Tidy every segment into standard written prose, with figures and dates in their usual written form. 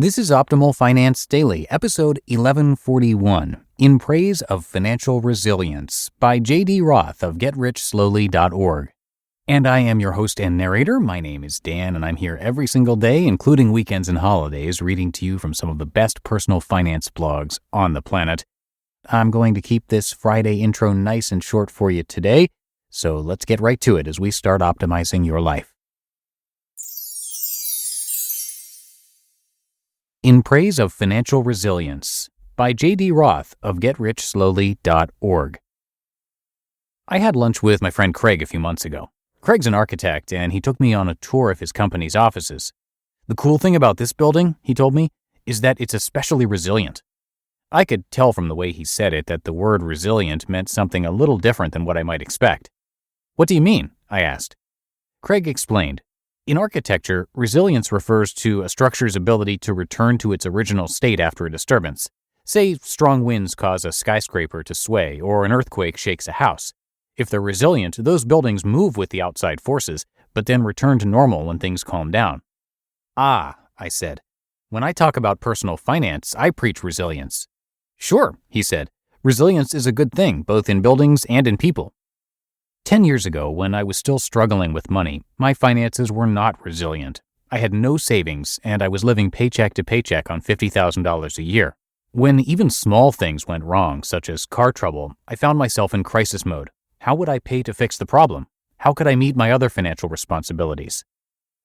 This is Optimal Finance Daily, episode 1141, In Praise of Financial Resilience, by J.D. Roth of GetRichSlowly.org. And I am your host and narrator. My name is Dan, and I'm here every single day, including weekends and holidays, reading to you from some of the best personal finance blogs on the planet. I'm going to keep this Friday intro nice and short for you today, so let's get right to it as we start optimizing your life. In Praise of Financial Resilience, by J.D. Roth of GetRichSlowly.org. I had lunch with my friend Craig a few months ago. Craig's an architect, and he took me on a tour of his company's offices. The cool thing about this building, he told me, is that it's especially resilient. I could tell from the way he said it that the word resilient meant something a little different than what I might expect. What do you mean? I asked. Craig explained. In architecture, resilience refers to a structure's ability to return to its original state after a disturbance. Say strong winds cause a skyscraper to sway or an earthquake shakes a house. If they're resilient, those buildings move with the outside forces, but then return to normal when things calm down. Ah, I said. When I talk about personal finance, I preach resilience. Sure, he said. Resilience is a good thing, both in buildings and in people. 10 years ago, when I was still struggling with money, my finances were not resilient. I had no savings, and I was living paycheck to paycheck on $50,000 a year. When even small things went wrong, such as car trouble, I found myself in crisis mode. How would I pay to fix the problem? How could I meet my other financial responsibilities?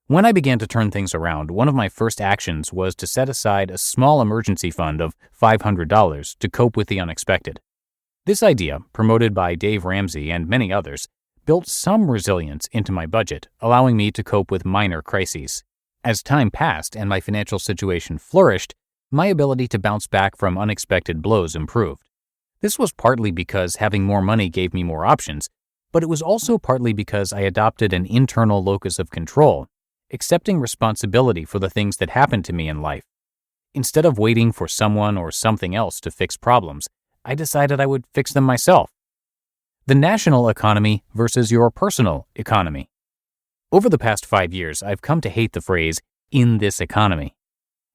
When I began to turn things around, one of my first actions was to set aside a small emergency fund of $500 to cope with the unexpected. This idea, promoted by Dave Ramsey and many others, built some resilience into my budget, allowing me to cope with minor crises. As time passed and my financial situation flourished, my ability to bounce back from unexpected blows improved. This was partly because having more money gave me more options, but it was also partly because I adopted an internal locus of control, accepting responsibility for the things that happened to me in life. Instead of waiting for someone or something else to fix problems, I decided I would fix them myself. The national economy versus your personal economy. Over the past 5 years, I've come to hate the phrase, in this economy.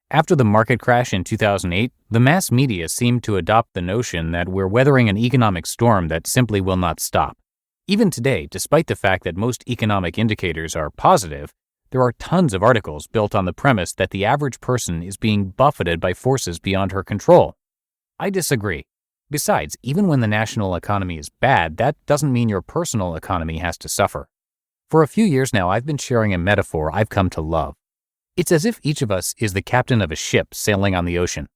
After the market crash in 2008, the mass media seemed to adopt the notion that we're weathering an economic storm that simply will not stop. Even today, despite the fact that most economic indicators are positive, there are tons of articles built on the premise that the average person is being buffeted by forces beyond her control. I disagree. Besides, even when the national economy is bad, that doesn't mean your personal economy has to suffer. For a few years now, I've been sharing a metaphor I've come to love. It's as if each of us is the captain of a ship sailing on the ocean.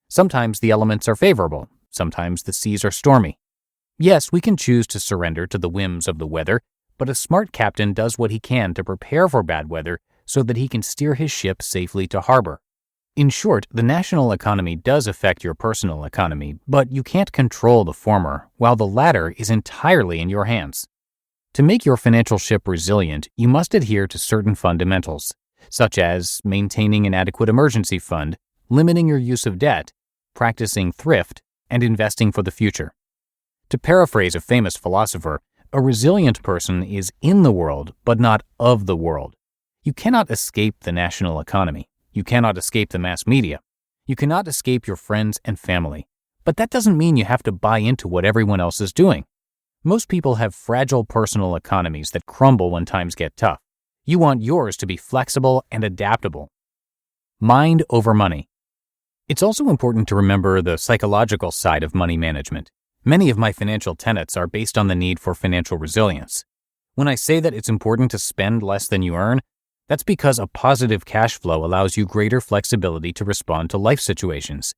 Sometimes the elements are favorable. Sometimes the seas are stormy. Yes, we can choose to surrender to the whims of the weather, but a smart captain does what he can to prepare for bad weather so that he can steer his ship safely to harbor. In short, the national economy does affect your personal economy, but you can't control the former, while the latter is entirely in your hands. To make your financial ship resilient, you must adhere to certain fundamentals, such as maintaining an adequate emergency fund, limiting your use of debt, practicing thrift, and investing for the future. To paraphrase a famous philosopher, a resilient person is in the world, but not of the world. You cannot escape the national economy. You cannot escape the mass media. You cannot escape your friends and family. But that doesn't mean you have to buy into what everyone else is doing. Most people have fragile personal economies that crumble when times get tough. You want yours to be flexible and adaptable. Mind over money. It's also important to remember the psychological side of money management. Many of my financial tenets are based on the need for financial resilience. When I say that it's important to spend less than you earn, that's because a positive cash flow allows you greater flexibility to respond to life situations.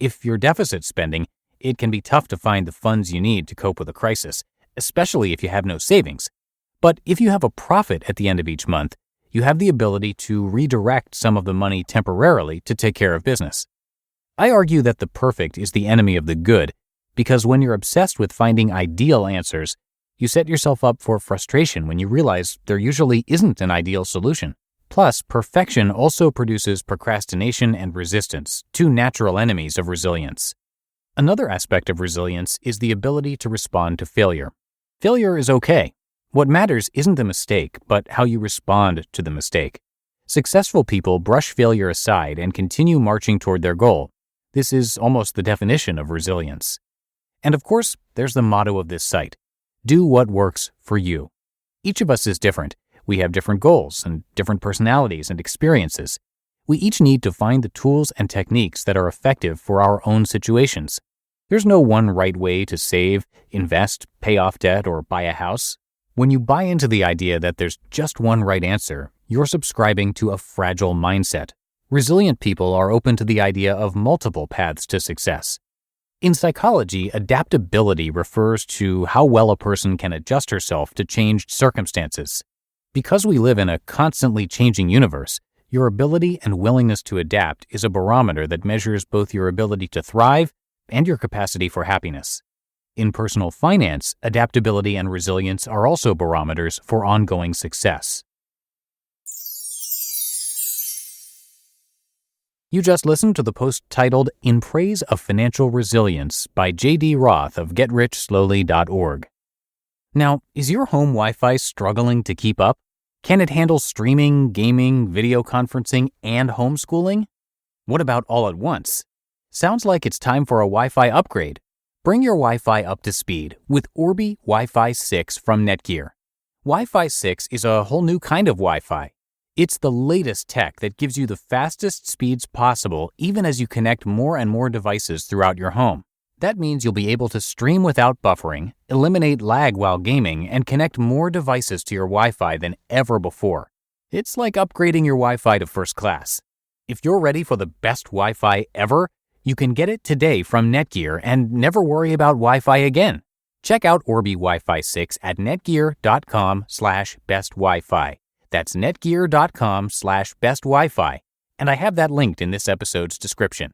If you're deficit spending, it can be tough to find the funds you need to cope with a crisis, especially if you have no savings. But if you have a profit at the end of each month, you have the ability to redirect some of the money temporarily to take care of business. I argue that the perfect is the enemy of the good, because when you're obsessed with finding ideal answers, you set yourself up for frustration when you realize there usually isn't an ideal solution. Plus, perfection also produces procrastination and resistance, two natural enemies of resilience. Another aspect of resilience is the ability to respond to failure. Failure is okay. What matters isn't the mistake, but how you respond to the mistake. Successful people brush failure aside and continue marching toward their goal. This is almost the definition of resilience. And of course, there's the motto of this site: do what works for you. Each of us is different. We have different goals and different personalities and experiences. We each need to find the tools and techniques that are effective for our own situations. There's no one right way to save, invest, pay off debt, or buy a house. When you buy into the idea that there's just one right answer, you're subscribing to a fragile mindset. Resilient people are open to the idea of multiple paths to success. In psychology, adaptability refers to how well a person can adjust herself to changed circumstances. Because we live in a constantly changing universe, your ability and willingness to adapt is a barometer that measures both your ability to thrive and your capacity for happiness. In personal finance, adaptability and resilience are also barometers for ongoing success. You just listened to the post titled "In Praise of Financial Resilience" by J.D. Roth of GetRichSlowly.org. Now, is your home Wi-Fi struggling to keep up? Can it handle streaming, gaming, video conferencing, and homeschooling? What about all at once? Sounds like it's time for a Wi-Fi upgrade. Bring your Wi-Fi up to speed with Orbi Wi-Fi 6 from NETGEAR. Wi-Fi 6 is a whole new kind of Wi-Fi. It's the latest tech that gives you the fastest speeds possible even as you connect more and more devices throughout your home. That means you'll be able to stream without buffering, eliminate lag while gaming, and connect more devices to your Wi-Fi than ever before. It's like upgrading your Wi-Fi to first class. If you're ready for the best Wi-Fi ever, you can get it today from NETGEAR and never worry about Wi-Fi again. Check out Orbi Wi-Fi 6 at netgear.com/bestwifi. That's netgear.com/bestwifi. And I have that linked in this episode's description.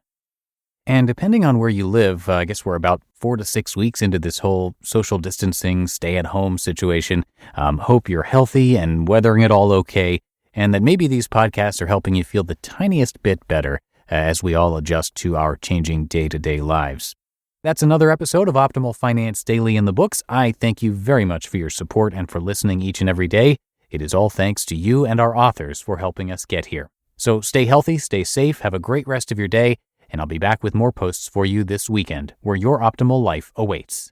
And depending on where you live, I guess we're about 4 to 6 weeks into this whole social distancing, stay-at-home situation. Hope you're healthy and weathering it all okay, and that maybe these podcasts are helping you feel the tiniest bit better as we all adjust to our changing day-to-day lives. That's another episode of Optimal Finance Daily in the books. I thank you very much for your support and for listening each and every day. It is all thanks to you and our authors for helping us get here. So stay healthy, stay safe, have a great rest of your day, and I'll be back with more posts for you this weekend where your optimal life awaits.